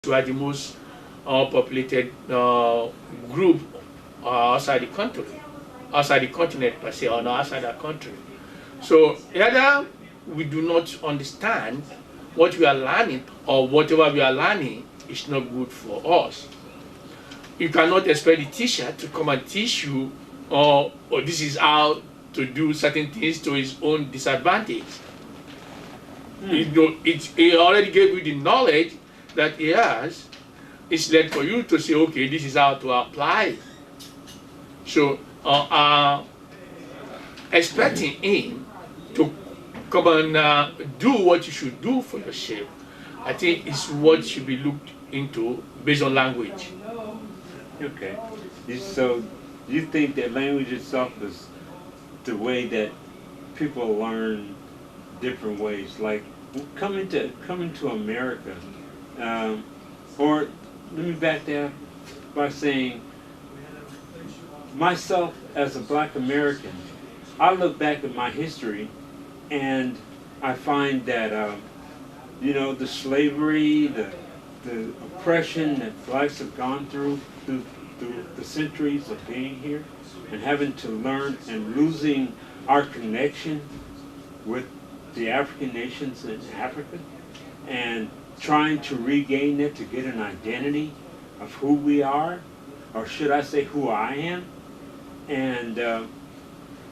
We are the most populated group outside the country, outside the continent per se, or not outside the country. So either we do not understand what we are learning, or whatever we are learning is not good for us. You cannot expect the teacher to come and teach you, or this is how to do certain things to his own disadvantage. He already gave you the knowledge that he has. It's led for you to say, okay, this is how to apply. So expecting him to come and do what you should do for yourself, I think is what should be looked into based on language. Okay. So you think that language itself is the way that people learn different ways, like coming to America, or let me back that by saying, myself as a Black American, I look back at my history and I find that the slavery, the oppression that Blacks have gone through the centuries of being here and having to learn and losing our connection with the African nations in Africa and trying to regain it to get an identity of who we are, or should I say who I am, and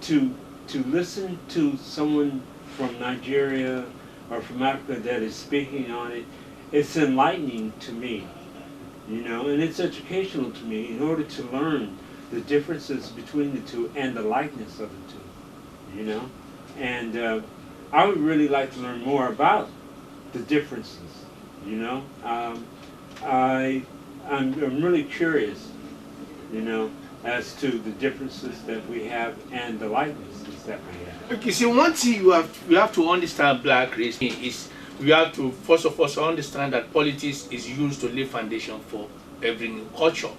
to listen to someone from Nigeria or from Africa that is speaking on it, it's enlightening to me, and it's educational to me in order to learn the differences between the two and the likeness of the two, and I would really like to learn more about the differences, I'm really curious, as to the differences that we have and the likenesses that we have. Okay, so one thing you have to understand Black race is we have to first of all understand that politics is used to lay foundation for every new culture.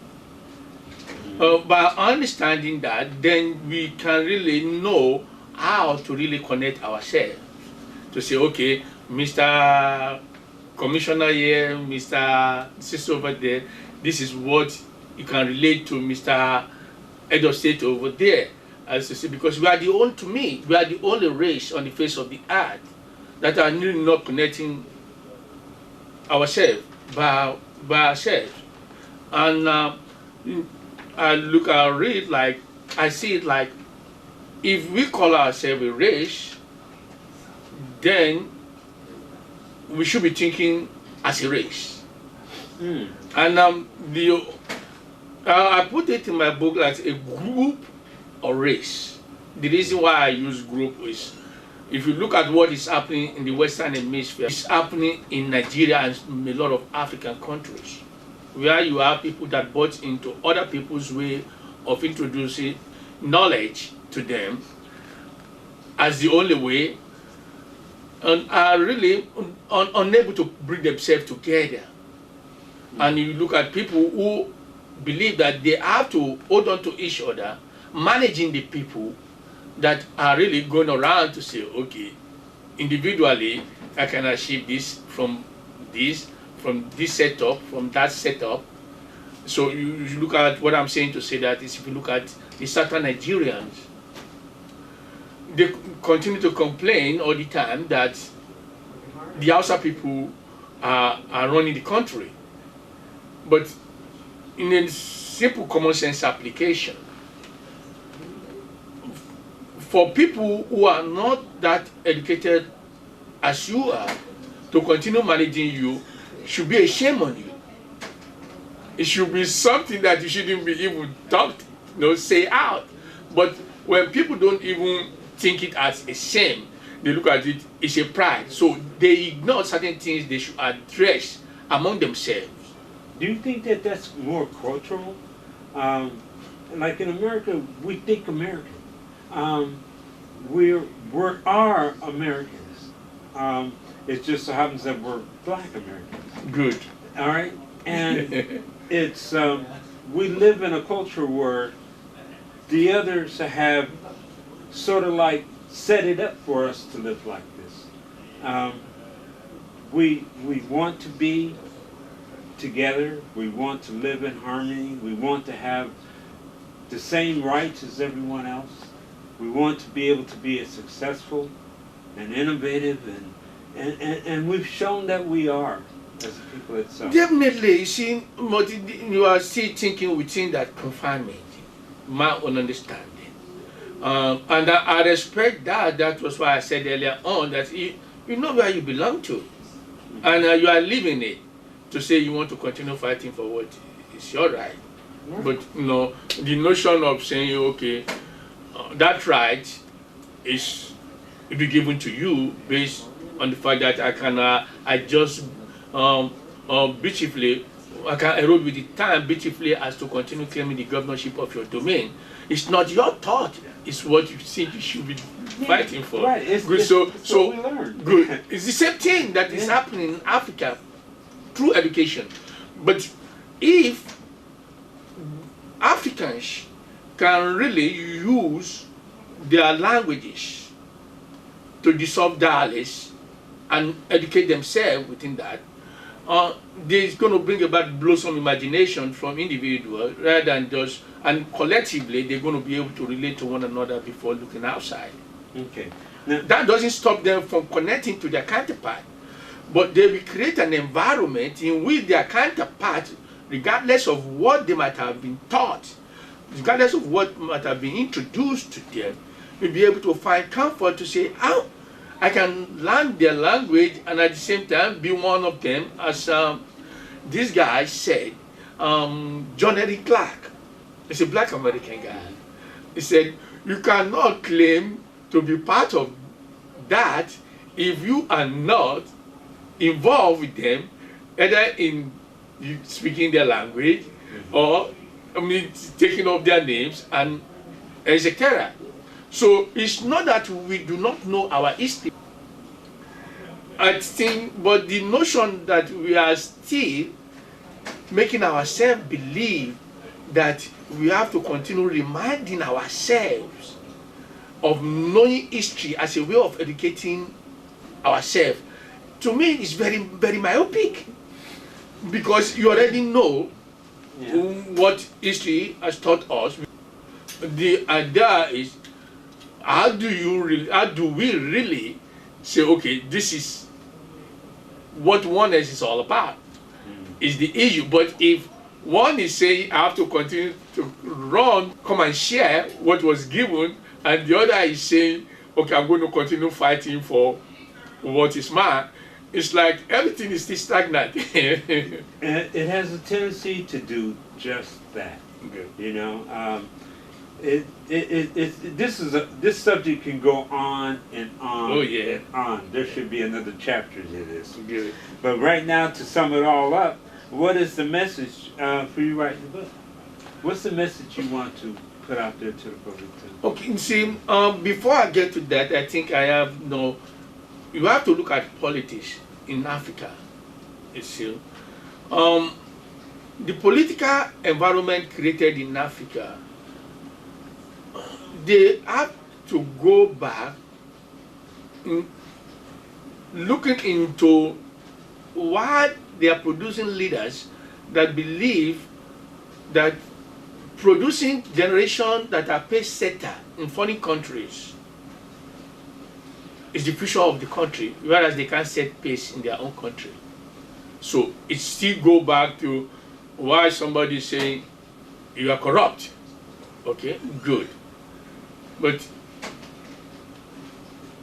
By understanding that, then we can really know how to really connect ourselves. To say, okay, Mr. Commissioner here, Mr. Sister over there, this is what you can relate to Mr. Head of State over there. As to say, because we are the only race on the face of the earth that are really not connecting ourselves by ourselves. And I see it like, if we call ourselves a race, then we should be thinking as a race. And I put it in my book as a group or race. The reason why I use group is, if you look at what is happening in the Western Hemisphere, it's happening in Nigeria and a lot of African countries, where you have people that bought into other people's way of introducing knowledge to them as the only way, and are really unable to bring themselves together. And you look at people who believe that they have to hold on to each other, managing the people that are really going around to say, okay, individually, I can achieve this, from this setup, from that setup. So you look at what I'm saying to say that is, if you look at the Southern Nigerians, they continue to complain all the time that the Hausa people are running the country. But in a simple common sense application, for people who are not that educated as you are, to continue managing you should be a shame on you. It should be something that you shouldn't be even say out. But when people don't even think it as a shame, they look at it as a pride. So they ignore certain things they should address among themselves. Do you think that that's more cultural? Like in America, we think American. We are Americans. It just so happens that we're Black Americans. Good. All right, and it's we live in a culture where the others have sort of like set it up for us to live like this. We want to be together. We want to live in harmony. We want to have the same rights as everyone else. We want to be able to be as successful and innovative, and we've shown that we are as a people itself. Definitely, you see, but you are still thinking within that confinement, my own understanding. And I respect that. That was why I said earlier on that you know where you belong to, and you are leaving it to say you want to continue fighting for what is your right. Yeah. But you know, the notion of saying, okay, that right is to be given to you based on the fact that I can adjust beautifully, I can erode with the time beautifully as to continue claiming the governorship of your domain. It's not your thought. It's what you think you should be fighting for. Right. It's, good. It's So what we learned. good. It's the same thing that is happening in Africa through education. But if Africans can really use their languages to dissolve dialects and educate themselves within that, there's going to bring about blossom imagination from individuals rather than just, and collectively they're going to be able to relate to one another before looking outside. Okay. Now, That doesn't stop them from connecting to their counterpart, but they will create an environment in which their counterpart, regardless of what they might have been taught, regardless of what might have been introduced to them, will be able to find comfort to say, oh, I can learn their language and at the same time be one of them, as this guy said, John Eric Clark. He's a black American guy. He said, you cannot claim to be part of that if you are not involved with them, either in speaking their language or taking up their names and etc. So it's not that we do not know our history. I think, but the notion that we are still making ourselves believe that we have to continue reminding ourselves of knowing history as a way of educating ourselves, to me is very, very myopic, because you already know what history has taught us. The idea is, how do we really say, okay, this is what oneness is all about, is the issue. But if one is saying, I have to continue to run, come and share what was given, and the other is saying, okay, I'm going to continue fighting for what is mine, it's like everything is still stagnant. and it has a tendency to do just that. Okay. You know, this subject can go on and on. Oh, yeah. And on. There should be another chapter to this. Good. But right now, to sum it all up, what is the message for you writing the book? What's the message you want to put out there to the public too? Okay, see, before I get to that, I think I have you have to look at politics in Africa. You see, the political environment created in Africa, they have to go back in looking into why they are producing leaders that believe that producing generations that are pace setter in foreign countries is the future of the country, whereas they can't set pace in their own country. So it still go back to why somebody is saying you are corrupt. Okay, good. But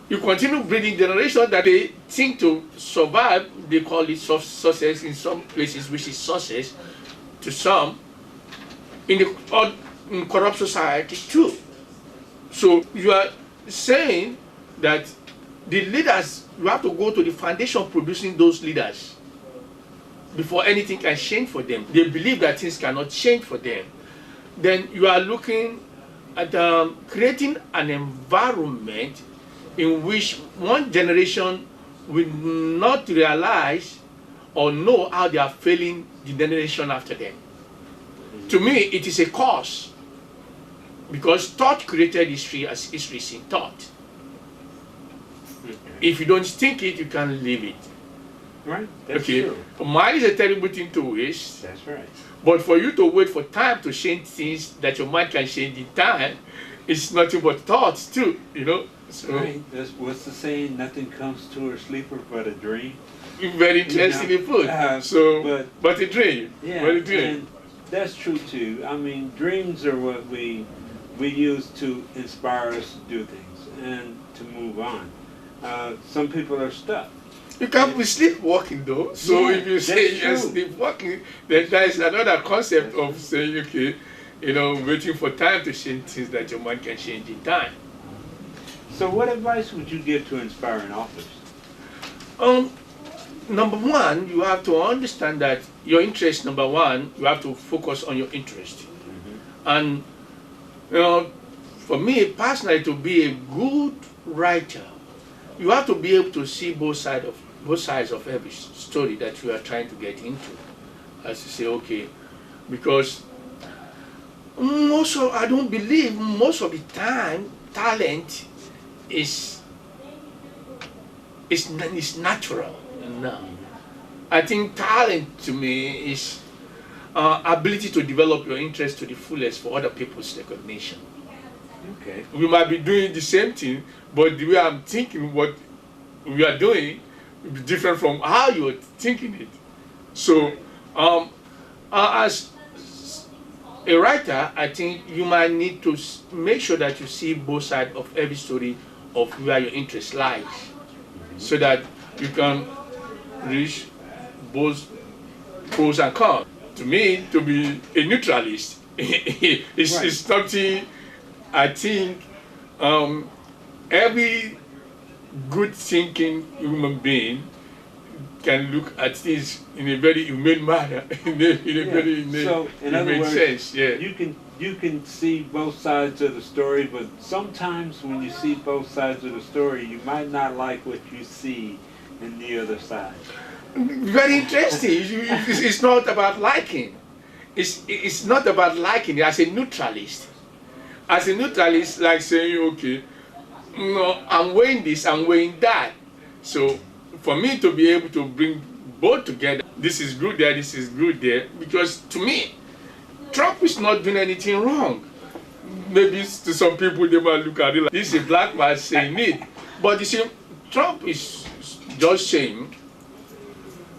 you continue breeding generations that they think to survive, they call it success in some places, which is success to some, in corrupt society too. So you are saying that the leaders, you have to go to the foundation producing those leaders before anything can change for them. They believe that things cannot change for them. Then you are looking at creating an environment in which one generation will not realize or know how they are failing the generation after them. To me, it is a cause, because thought created history as history is in thought. If you don't think it, you can't live it. Right. That's Okay, true. mind is a terrible thing to waste. That's right. But for you to wait for time to change things that your mind can change in time, it's nothing but thoughts too, you know. So Right. That's what's the saying? Nothing comes to a sleeper but a dream. very interestingly put. But a dream. Yeah, But a dream. and that's true too. I mean, dreams are what we use to inspire us to do things and to move on. Some people are stuck. You can't be sleepwalking though. So Yeah, if you say that's you're true. sleepwalking, then there is another concept of saying, okay, you know, waiting for time to change things that your mind can change in time. So what advice would you give to inspiring authors? Number one, you have to understand that your interest, number one, you have to focus on your interest. And, you know, for me personally, to be a good writer, you have to be able to see both sides of every story that you are trying to get into. As you say, okay, because I don't believe most of the time talent is natural. No. I think talent to me is ability to develop your interest to the fullest for other people's recognition. Okay. We might be doing the same thing, but the way I'm thinking what we are doing will be different from how you're thinking it. So, as a writer, I think you might need to make sure that you see both sides of every story of where your interest lies, so that you can reach both pros and cons. To me, to be a neutralist is something I think every good thinking human being can look at things in a very humane manner, in other words, sense. Yeah. You can see both sides of the story, but sometimes when you see both sides of the story, you might not like what you see in the other side. Very interesting. It's not about liking. It's not about liking. As a neutralist, like saying, okay, no, I'm weighing this, I'm weighing that. So for me to be able to bring both together, this is good there, this is good there, because to me, Trump is not doing anything wrong. Maybe to some people they might look at it like this is a black man saying it, but you see, Trump is just saying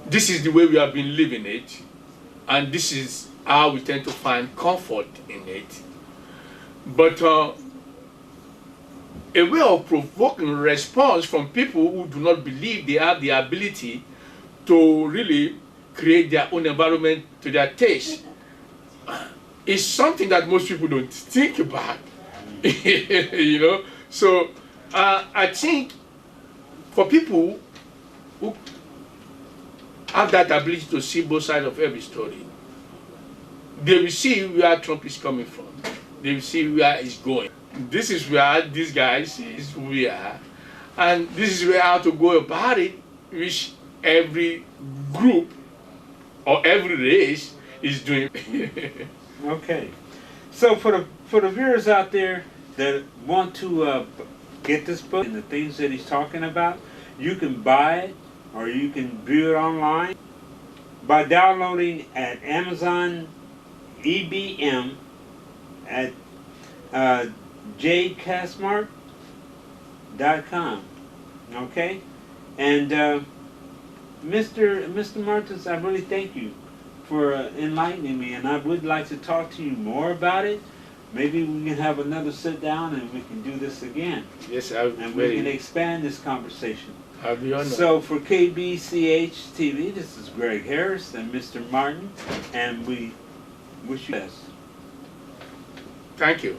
this is the way we have been living it, and this is how we tend to find comfort in it. But a way of provoking response from people who do not believe they have the ability to really create their own environment to their taste is something that most people don't think about. You know, so I think for people who have that ability to see both sides of every story, they will see where Trump is coming from. They will see where he's going. This is where these guys is who we are, and this is where how to go about it, which every group or every race is doing. Okay, so for the viewers out there that want to get this book and the things that he's talking about, you can buy it or you can view it online by downloading at Amazon EBM at jcastmark.com. Okay, and Mr. Martins, I really thank you for enlightening me, and I would like to talk to you more about it. Maybe we can have another sit down and we can do this again. Yes, and we can expand this conversation. I'll be honored. So for KBCH TV, this is Greg Harris and Mr. Martin, and we wish you the best. Thank you.